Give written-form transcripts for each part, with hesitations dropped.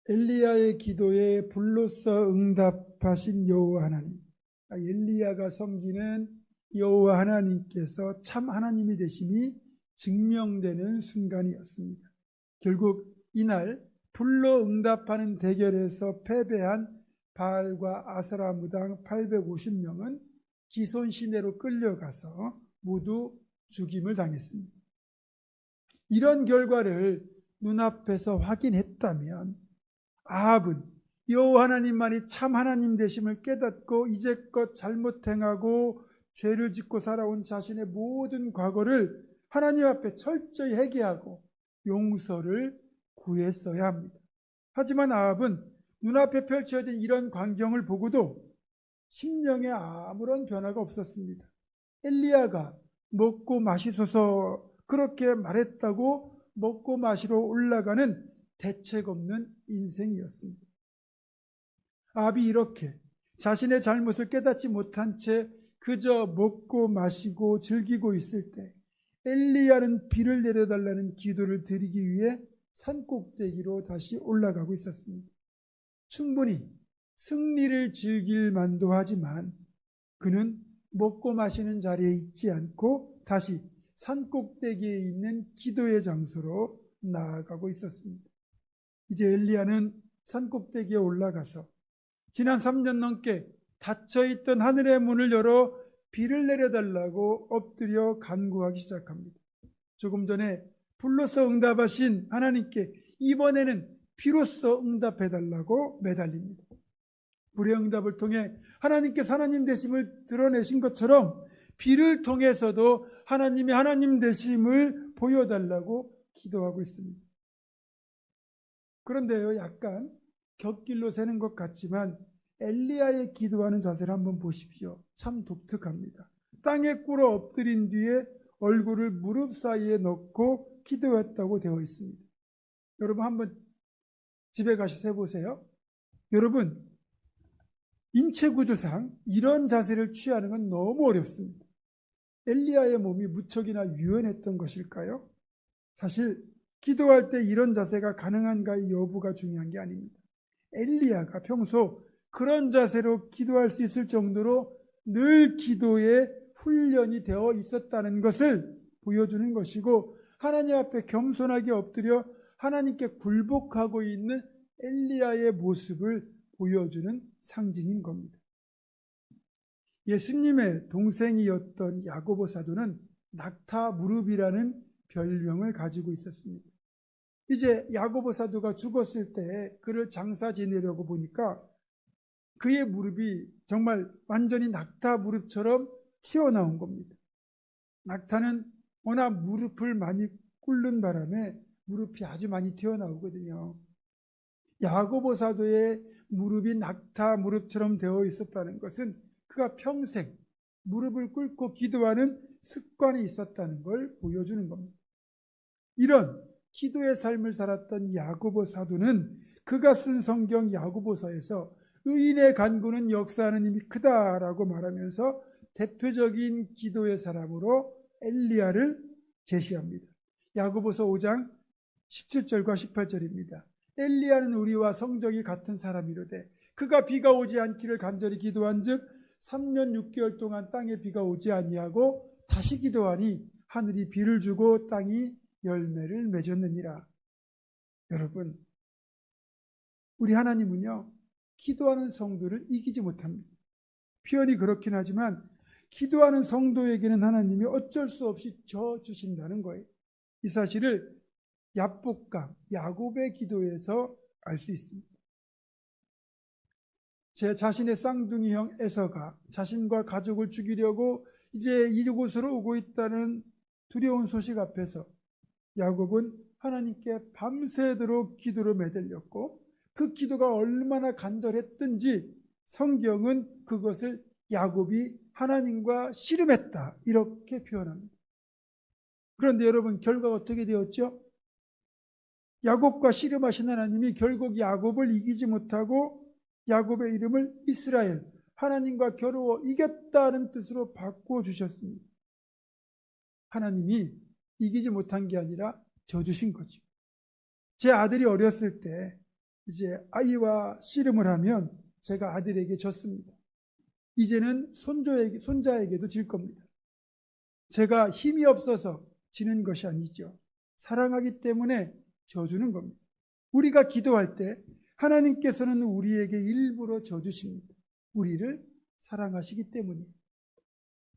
엘리야의 기도에 불로써 응답하신 여호와 하나님, 엘리야가 섬기는 여호와 하나님께서 참 하나님이 되심이 증명되는 순간이었습니다. 결국 이날 불로 응답하는 대결에서 패배한 바알과 아세라 무당 850명은 기손 시내로 끌려가서 모두 죽임을 당했습니다. 이런 결과를 눈앞에서 확인했다면 아합은 여호와 하나님만이 참 하나님 되심을 깨닫고 이제껏 잘못 행하고 죄를 짓고 살아온 자신의 모든 과거를 하나님 앞에 철저히 회개하고 용서를 구했어야 합니다. 하지만 아합은 눈앞에 펼쳐진 이런 광경을 보고도 심령에 아무런 변화가 없었습니다. 엘리야가 먹고 마시소서 그렇게 말했다고 먹고 마시러 올라가는 대책 없는 인생이었습니다. 아합이 이렇게 자신의 잘못을 깨닫지 못한 채 그저 먹고 마시고 즐기고 있을 때 엘리야는 비를 내려달라는 기도를 드리기 위해 산꼭대기로 다시 올라가고 있었습니다. 충분히 승리를 즐길 만도 하지만 그는 먹고 마시는 자리에 있지 않고 다시 산꼭대기에 있는 기도의 장소로 나아가고 있었습니다. 이제 엘리야는 산꼭대기에 올라가서 지난 3년 넘게 닫혀있던 하늘의 문을 열어 비를 내려달라고 엎드려 간구하기 시작합니다. 조금 전에 불로써 응답하신 하나님께 이번에는 비로써 응답해달라고 매달립니다. 불의 응답을 통해 하나님께서 하나님 되심을 드러내신 것처럼 비를 통해서도 하나님이 하나님 되심을 보여달라고 기도하고 있습니다. 그런데요, 약간 곁길로 새는 것 같지만 엘리야의 기도하는 자세를 한번 보십시오. 참 독특합니다. 땅에 꿇어 엎드린 뒤에 얼굴을 무릎 사이에 넣고 기도했다고 되어 있습니다. 여러분 한번 집에 가셔서 해보세요. 여러분, 인체 구조상 이런 자세를 취하는 건 너무 어렵습니다. 엘리야의 몸이 무척이나 유연했던 것일까요? 사실 기도할 때 이런 자세가 가능한가의 여부가 중요한 게 아닙니다. 엘리야가 평소 그런 자세로 기도할 수 있을 정도로 늘 기도에 훈련이 되어 있었다는 것을 보여주는 것이고, 하나님 앞에 겸손하게 엎드려 하나님께 굴복하고 있는 엘리야의 모습을 보여주는 상징인 겁니다. 예수님의 동생이었던 야고보 사도는 낙타 무릎이라는 별명을 가지고 있었습니다. 이제 야고보 사도가 죽었을 때 그를 장사 지내려고 보니까 그의 무릎이 정말 완전히 낙타 무릎처럼 튀어나온 겁니다. 낙타는 워낙 무릎을 많이 꿇는 바람에 무릎이 아주 많이 튀어나오거든요. 야고보 사도의 무릎이 낙타 무릎처럼 되어 있었다는 것은 그가 평생 무릎을 꿇고 기도하는 습관이 있었다는 걸 보여주는 겁니다. 이런 기도의 삶을 살았던 야고보 사도는 그가 쓴 성경 야고보서에서 의인의 간구는 역사하는 힘이 크다라고 말하면서 대표적인 기도의 사람으로 엘리야를 제시합니다. 야고보서 5장 17절과 18절입니다. 엘리야는 우리와 성적이 같은 사람이로되 그가 비가 오지 않기를 간절히 기도한즉 3년 6개월 동안 땅에 비가 오지 아니하고 다시 기도하니 하늘이 비를 주고 땅이 열매를 맺었느니라. 여러분, 우리 하나님은요, 기도하는 성도를 이기지 못합니다. 표현이 그렇긴 하지만 기도하는 성도에게는 하나님이 어쩔 수 없이 져주신다는 거예요. 이 사실을 야복강, 야곱의 기도에서 알 수 있습니다. 제 자신의 쌍둥이 형 에서가 자신과 가족을 죽이려고 이제 이곳으로 오고 있다는 두려운 소식 앞에서 야곱은 하나님께 밤새도록 기도로 매달렸고 그 기도가 얼마나 간절했든지 성경은 그것을 야곱이 하나님과 씨름했다 이렇게 표현합니다. 그런데 여러분, 결과가 어떻게 되었죠? 야곱과 씨름하신 하나님이 결국 야곱을 이기지 못하고 야곱의 이름을 이스라엘, 하나님과 겨루어 이겼다는 뜻으로 바꿔주셨습니다. 하나님이 이기지 못한 게 아니라 져주신 거죠. 제 아들이 어렸을 때 이제 아이와 씨름을 하면 제가 아들에게 졌습니다. 이제는 손자에게도 질 겁니다. 제가 힘이 없어서 지는 것이 아니죠. 사랑하기 때문에 져주는 겁니다. 우리가 기도할 때 하나님께서는 우리에게 일부러 져주십니다. 우리를 사랑하시기 때문이에요.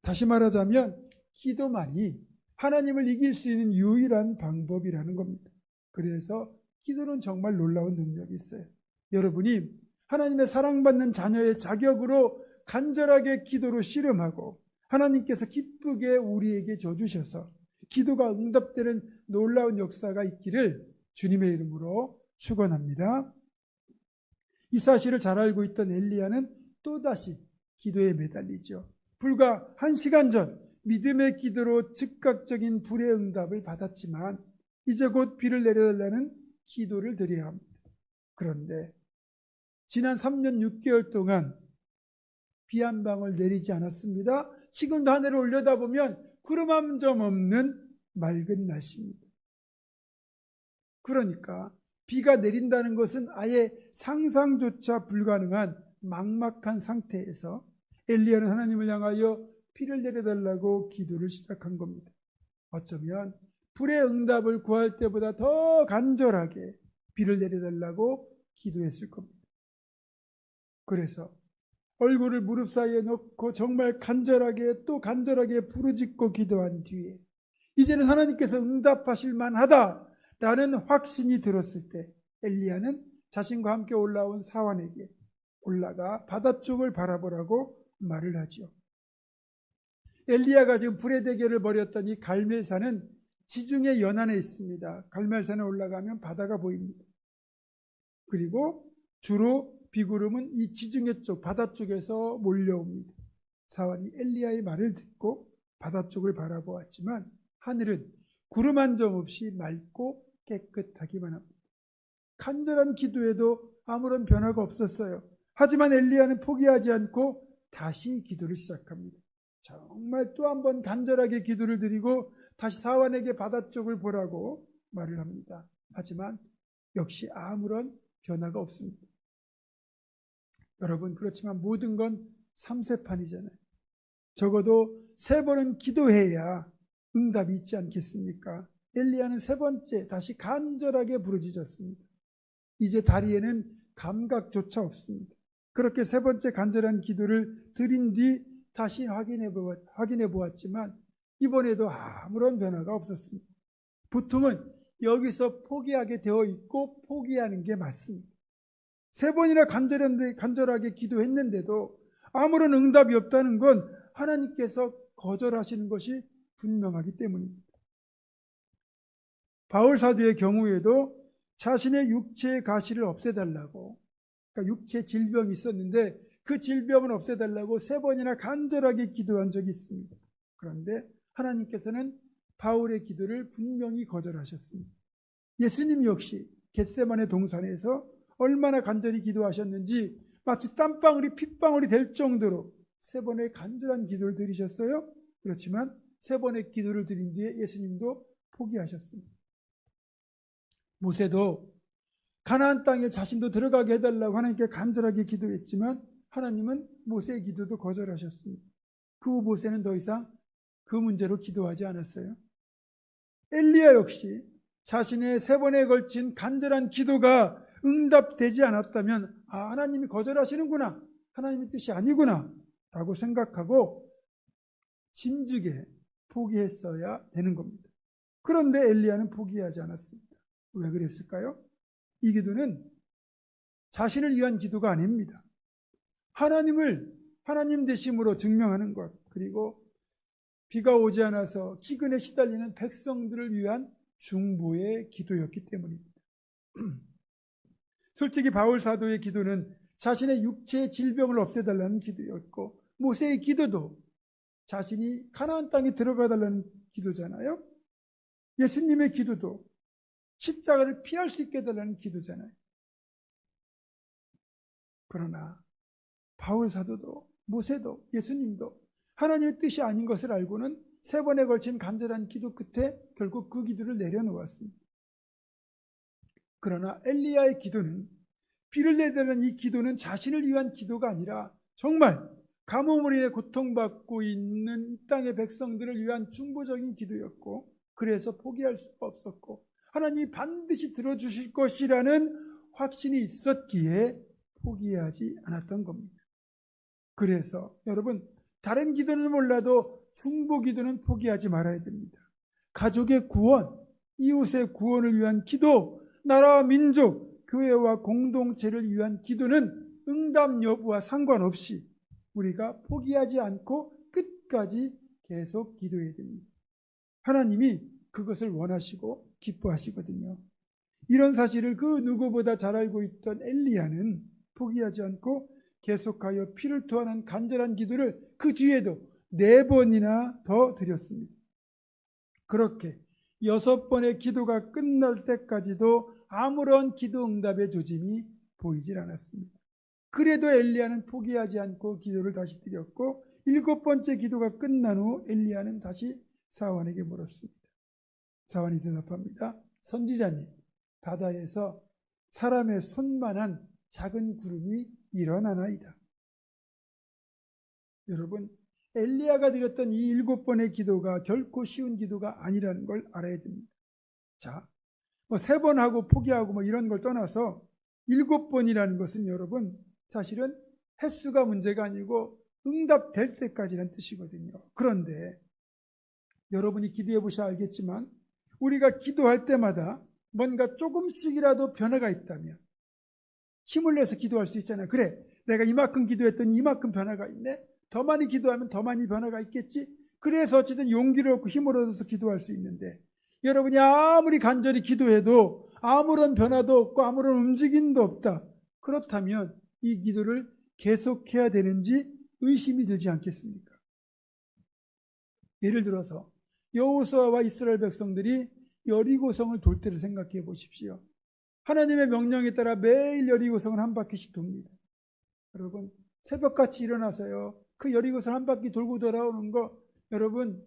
다시 말하자면 기도만이 하나님을 이길 수 있는 유일한 방법이라는 겁니다. 그래서 기도는 정말 놀라운 능력이 있어요. 여러분이 하나님의 사랑받는 자녀의 자격으로 간절하게 기도로 씨름하고 하나님께서 기쁘게 우리에게 줘주셔서 기도가 응답되는 놀라운 역사가 있기를 주님의 이름으로 축원합니다. 이 사실을 잘 알고 있던 엘리야는 또다시 기도에 매달리죠. 불과 1시간 전 믿음의 기도로 즉각적인 불의 응답을 받았지만 이제 곧 비를 내려달라는 기도를 드려야 합니다. 그런데 지난 3년 6개월 동안 비 한 방울 내리지 않았습니다. 지금도 하늘을 올려다보면 구름 한 점 없는 맑은 날씨입니다. 그러니까 비가 내린다는 것은 아예 상상조차 불가능한 막막한 상태에서 엘리야는 하나님을 향하여 비를 내려달라고 기도를 시작한 겁니다. 어쩌면 불의 응답을 구할 때보다 더 간절하게 비를 내려달라고 기도했을 겁니다. 그래서 얼굴을 무릎 사이에 넣고 정말 간절하게 또 간절하게 부르짖고 기도한 뒤에 이제는 하나님께서 응답하실 만하다라는 확신이 들었을 때 엘리야는 자신과 함께 올라온 사환에게 올라가 바다 쪽을 바라보라고 말을 하죠. 엘리야가 지금 불의 대결을 벌였던 이 갈멜산은 지중해 연안에 있습니다. 갈멜산에 올라가면 바다가 보입니다. 그리고 주로 비구름은 이 지중해 쪽 바다 쪽에서 몰려옵니다. 사환이 엘리야의 말을 듣고 바다 쪽을 바라보았지만 하늘은 구름 한 점 없이 맑고 깨끗하기만 합니다. 간절한 기도에도 아무런 변화가 없었어요. 하지만 엘리야는 포기하지 않고 다시 기도를 시작합니다. 정말 또 한 번 간절하게 기도를 드리고 다시 사환에게 바다 쪽을 보라고 말을 합니다. 하지만 역시 아무런 변화가 없습니다. 여러분, 그렇지만 모든 건 3세판이잖아요. 적어도 3번은 기도해야 응답이 있지 않겠습니까? 엘리야는 3번째 다시 간절하게 부르짖었습니다. 이제 다리에는 감각조차 없습니다. 그렇게 3번째 간절한 기도를 드린 뒤 다시 확인해 보았지만 이번에도 아무런 변화가 없었습니다. 보통은 여기서 포기하게 되어 있고 포기하는 게 맞습니다. 3번이나 간절하게 기도했는데도 아무런 응답이 없다는 건 하나님께서 거절하시는 것이 분명하기 때문입니다. 바울 사도의 경우에도 자신의 육체의 가시를 없애달라고, 그러니까 육체 질병이 있었는데 그 질병을 없애달라고 3번이나 간절하게 기도한 적이 있습니다. 그런데 하나님께서는 바울의 기도를 분명히 거절하셨습니다. 예수님 역시 겟세마네 동산에서 얼마나 간절히 기도하셨는지 마치 땀방울이 핏방울이 될 정도로 3번의 간절한 기도를 드리셨어요. 그렇지만 3번의 기도를 드린 뒤에 예수님도 포기하셨습니다. 모세도 가나안 땅에 자신도 들어가게 해달라고 하나님께 간절하게 기도했지만 하나님은 모세의 기도도 거절하셨습니다. 그 후 모세는 더 이상 그 문제로 기도하지 않았어요. 엘리야 역시 자신의 3번에 걸친 간절한 기도가 응답되지 않았다면 하나님이 거절하시는구나, 하나님의 뜻이 아니구나 라고 생각하고 짐지게 포기했어야 되는 겁니다. 그런데 엘리야는 포기하지 않았습니다. 왜 그랬을까요? 이 기도는 자신을 위한 기도가 아닙니다. 하나님을 하나님 되심으로 증명하는 것, 그리고 비가 오지 않아서 기근에 시달리는 백성들을 위한 중보의 기도였기 때문입니다. 솔직히 바울 사도의 기도는 자신의 육체의 질병을 없애달라는 기도였고 모세의 기도도 자신이 가나안 땅에 들어가달라는 기도잖아요. 예수님의 기도도 십자가를 피할 수 있게 해달라는 기도잖아요. 그러나 바울 사도도 모세도 예수님도 하나님의 뜻이 아닌 것을 알고는 3번에 걸친 간절한 기도 끝에 결국 그 기도를 내려놓았습니다. 그러나 엘리야의 기도는 피를 내달라는 이 기도는 자신을 위한 기도가 아니라 정말 가뭄으로 인해 고통받고 있는 이 땅의 백성들을 위한 중보적인 기도였고, 그래서 포기할 수가 없었고 하나님이 반드시 들어주실 것이라는 확신이 있었기에 포기하지 않았던 겁니다. 그래서 여러분, 다른 기도는 몰라도 중보 기도는 포기하지 말아야 됩니다. 가족의 구원, 이웃의 구원을 위한 기도, 나라와 민족, 교회와 공동체를 위한 기도는 응답 여부와 상관없이 우리가 포기하지 않고 끝까지 계속 기도해야 됩니다. 하나님이 그것을 원하시고 기뻐하시거든요. 이런 사실을 그 누구보다 잘 알고 있던 엘리야는 포기하지 않고 계속하여 피를 토하는 간절한 기도를 그 뒤에도 4번이나 더 드렸습니다. 그렇게 6번의 기도가 끝날 때까지도 아무런 기도 응답의 조짐이 보이질 않았습니다. 그래도 엘리야는 포기하지 않고 기도를 다시 드렸고, 7번째 기도가 끝난 후 엘리야는 다시 사원에게 물었습니다. 사원이 대답합니다. 선지자님, 바다에서 사람의 손만한 작은 구름이 일어나나이다. 여러분, 엘리야가 드렸던 이 7번의 기도가 결코 쉬운 기도가 아니라는 걸 알아야 됩니다. 자, 3번 하고 포기하고 이런 걸 떠나서 7번이라는 것은 여러분 사실은 횟수가 문제가 아니고 응답될 때까지라는 뜻이거든요. 그런데 여러분이 기도해 보셔야 알겠지만 우리가 기도할 때마다 뭔가 조금씩이라도 변화가 있다면 힘을 내서 기도할 수 있잖아요. 그래, 내가 이만큼 기도했더니 이만큼 변화가 있네. 더 많이 기도하면 더 많이 변화가 있겠지. 그래서 어쨌든 용기를 얻고 힘을 얻어서 기도할 수 있는데, 여러분이 아무리 간절히 기도해도 아무런 변화도 없고 아무런 움직임도 없다. 그렇다면 이 기도를 계속해야 되는지 의심이 들지 않겠습니까? 예를 들어서 여호수아와 이스라엘 백성들이 여리고성을 돌 때를 생각해 보십시오. 하나님의 명령에 따라 매일 여리고성을 한 바퀴씩 돕니다. 여러분, 새벽같이 일어나서요, 그 여리고성 한 바퀴 돌고 돌아오는 거, 여러분,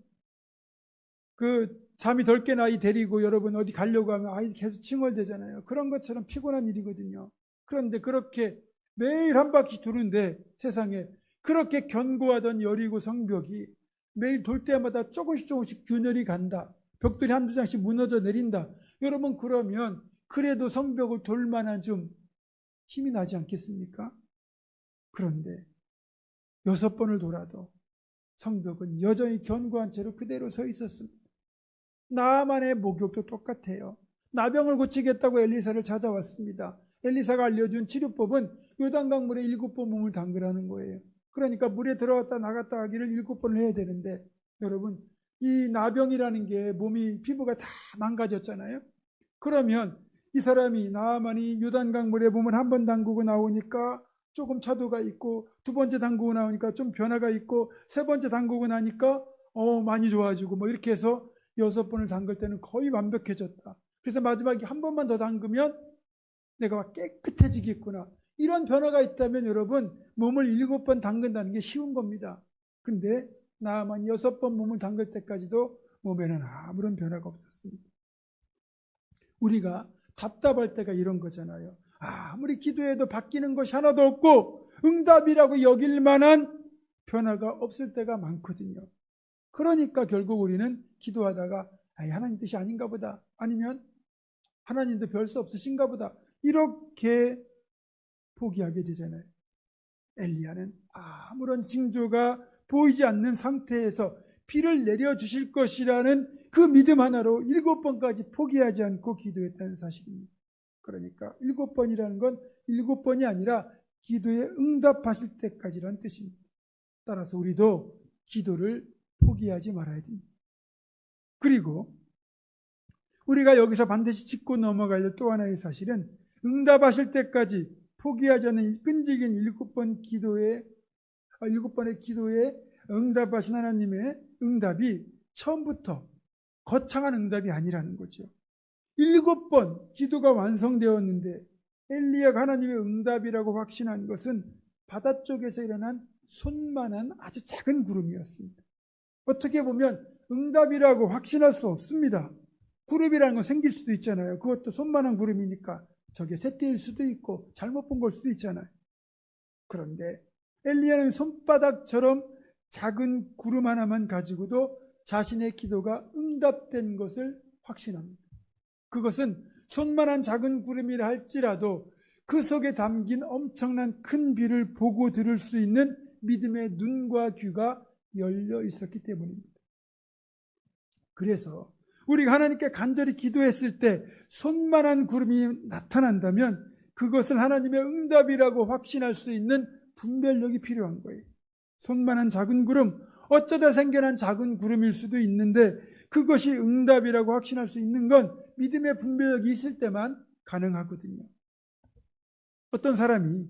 그 잠이 덜 깬 아이 데리고 여러분 어디 가려고 하면 아이 계속 칭얼대잖아요. 그런 것처럼 피곤한 일이거든요. 그런데 그렇게 매일 한 바퀴 도는데 세상에 그렇게 견고하던 여리고 성벽이 매일 돌 때마다 조금씩 균열이 간다. 벽돌이 한두 장씩 무너져 내린다. 여러분, 그러면 그래도 성벽을 돌 만한 좀 힘이 나지 않겠습니까? 그런데 6번을 돌아도 성벽은 여전히 견고한 채로 그대로 서 있었습니다. 나아만의 목욕도 똑같아요. 나병을 고치겠다고 엘리사를 찾아왔습니다. 엘리사가 알려준 치료법은 요단강 물에 7번 몸을 담그라는 거예요. 그러니까 물에 들어갔다 나갔다 하기를 7번을 해야 되는데, 여러분, 이 나병이라는 게 몸이 피부가 다 망가졌잖아요. 그러면 이 사람이 나아만이 요단강 물에 몸을 한 번 담그고 나오니까 조금 차도가 있고, 2번째 담그고 나오니까 좀 변화가 있고, 3번째 담그고 나니까 많이 좋아지고 이렇게 해서 6번을 담글 때는 거의 완벽해졌다. 그래서 마지막에 한 번만 더 담그면 내가 깨끗해지겠구나. 이런 변화가 있다면 여러분, 몸을 7번 담근다는 게 쉬운 겁니다. 근데 나아만 6번 몸을 담글 때까지도 몸에는 아무런 변화가 없었습니다. 우리가 답답할 때가 이런 거잖아요. 아무리 기도해도 바뀌는 것이 하나도 없고 응답이라고 여길 만한 변화가 없을 때가 많거든요. 그러니까 결국 우리는 기도하다가 하나님 뜻이 아닌가 보다, 아니면 하나님도 별 수 없으신가 보다, 이렇게 포기하게 되잖아요. 엘리야는 아무런 징조가 보이지 않는 상태에서 비를 내려주실 것이라는 그 믿음 하나로 7번까지 포기하지 않고 기도했다는 사실입니다. 그러니까 7번이라는 건 7번이 아니라 기도에 응답하실 때까지라는 뜻입니다. 따라서 우리도 기도를 포기하지 말아야 됩니다. 그리고 우리가 여기서 반드시 짚고 넘어가야 될 또 하나의 사실은, 응답하실 때까지 포기하지 않는 끈질긴 7번의 기도에 응답하신 하나님의 응답이 처음부터 거창한 응답이 아니라는 거죠. 7번 기도가 완성되었는데 엘리야가 하나님의 응답이라고 확신한 것은 바다 쪽에서 일어난 손만한 아주 작은 구름이었습니다. 어떻게 보면 응답이라고 확신할 수 없습니다. 구름이라는 건 생길 수도 있잖아요. 그것도 손만한 구름이니까. 저게 셋대일 수도 있고 잘못 본 걸 수도 있잖아요. 그런데 엘리야는 손바닥처럼 작은 구름 하나만 가지고도 자신의 기도가 응답된 것을 확신합니다. 그것은 손만한 작은 구름이라 할지라도 그 속에 담긴 엄청난 큰 비를 보고 들을 수 있는 믿음의 눈과 귀가 열려 있었기 때문입니다. 그래서 우리가 하나님께 간절히 기도했을 때 손만한 구름이 나타난다면 그것을 하나님의 응답이라고 확신할 수 있는 분별력이 필요한 거예요. 손만한 작은 구름, 어쩌다 생겨난 작은 구름일 수도 있는데 그것이 응답이라고 확신할 수 있는 건 믿음의 분별력이 있을 때만 가능하거든요. 어떤 사람이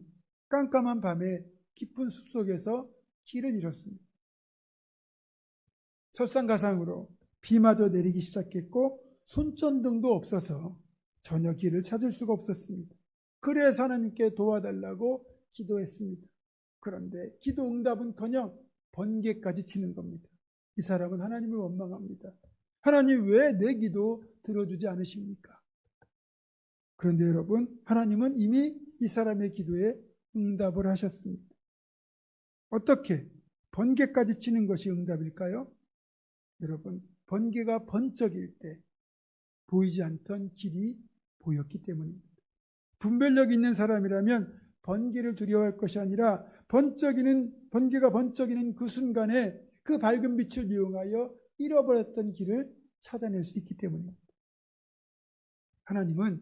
깜깜한 밤에 깊은 숲속에서 길을 잃었습니다. 설상가상으로 비마저 내리기 시작했고 손전등도 없어서 전혀 길을 찾을 수가 없었습니다. 그래서 하나님께 도와달라고 기도했습니다. 그런데 기도 응답은커녕 번개까지 치는 겁니다. 이 사람은 하나님을 원망합니다. 하나님 왜 내 기도 들어주지 않으십니까? 그런데 여러분, 하나님은 이미 이 사람의 기도에 응답을 하셨습니다. 어떻게 번개까지 치는 것이 응답일까요? 여러분, 번개가 번쩍일 때 보이지 않던 길이 보였기 때문입니다. 분별력 있는 사람이라면 번개를 두려워할 것이 아니라 번개가 번쩍이는 그 순간에 그 밝은 빛을 이용하여 잃어버렸던 길을 찾아낼 수 있기 때문입니다. 하나님은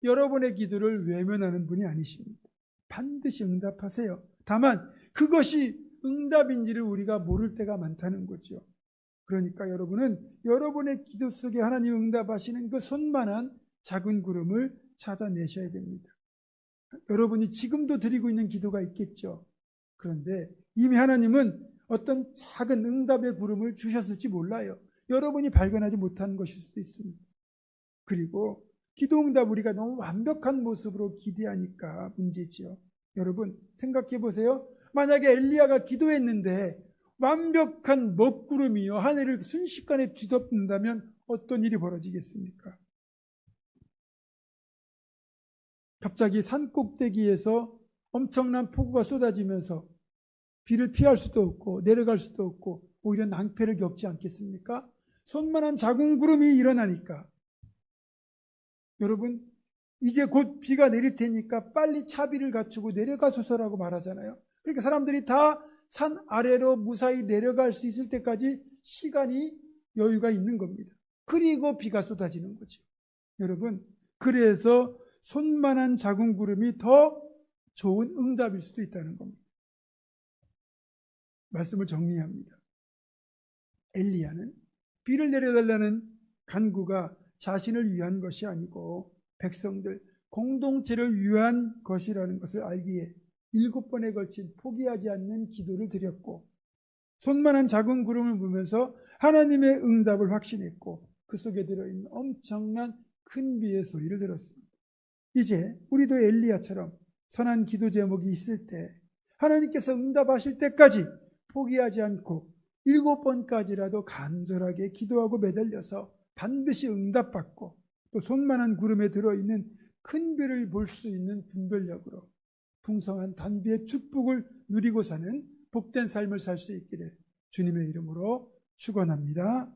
여러분의 기도를 외면하는 분이 아니십니다. 반드시 응답하세요. 다만 그것이 응답인지를 우리가 모를 때가 많다는 거죠. 그러니까 여러분은 여러분의 기도 속에 하나님 응답하시는 그 손만한 작은 구름을 찾아내셔야 됩니다. 여러분이 지금도 드리고 있는 기도가 있겠죠. 그런데 이미 하나님은 어떤 작은 응답의 구름을 주셨을지 몰라요. 여러분이 발견하지 못한 것일 수도 있습니다. 그리고 기도 응답 우리가 너무 완벽한 모습으로 기대하니까 문제지요. 여러분 생각해 보세요. 만약에 엘리야가 기도했는데 완벽한 먹구름이요 하늘을 순식간에 뒤덮는다면 어떤 일이 벌어지겠습니까? 갑자기 산 꼭대기에서 엄청난 폭우가 쏟아지면서 비를 피할 수도 없고 내려갈 수도 없고 오히려 낭패를 겪지 않겠습니까? 손만한 작은 구름이 일어나니까 여러분 이제 곧 비가 내릴 테니까 빨리 차비를 갖추고 내려가소서라고 말하잖아요. 그러니까 사람들이 다 산 아래로 무사히 내려갈 수 있을 때까지 시간이 여유가 있는 겁니다. 그리고 비가 쏟아지는 거죠. 여러분 그래서 손만한 작은 구름이 더 좋은 응답일 수도 있다는 겁니다. 말씀을 정리합니다. 엘리야는 비를 내려달라는 간구가 자신을 위한 것이 아니고 백성들 공동체를 위한 것이라는 것을 알기에 7번에 걸친 포기하지 않는 기도를 드렸고 손만한 작은 구름을 보면서 하나님의 응답을 확신했고 그 속에 들어있는 엄청난 큰 비의 소리를 들었습니다. 이제 우리도 엘리야처럼 선한 기도 제목이 있을 때 하나님께서 응답하실 때까지 포기하지 않고 7번까지라도 간절하게 기도하고 매달려서 반드시 응답받고 또 손만한 구름에 들어있는 큰 비를 볼 수 있는 분별력으로 풍성한 단비의 축복을 누리고 사는 복된 삶을 살 수 있기를 주님의 이름으로 축원합니다.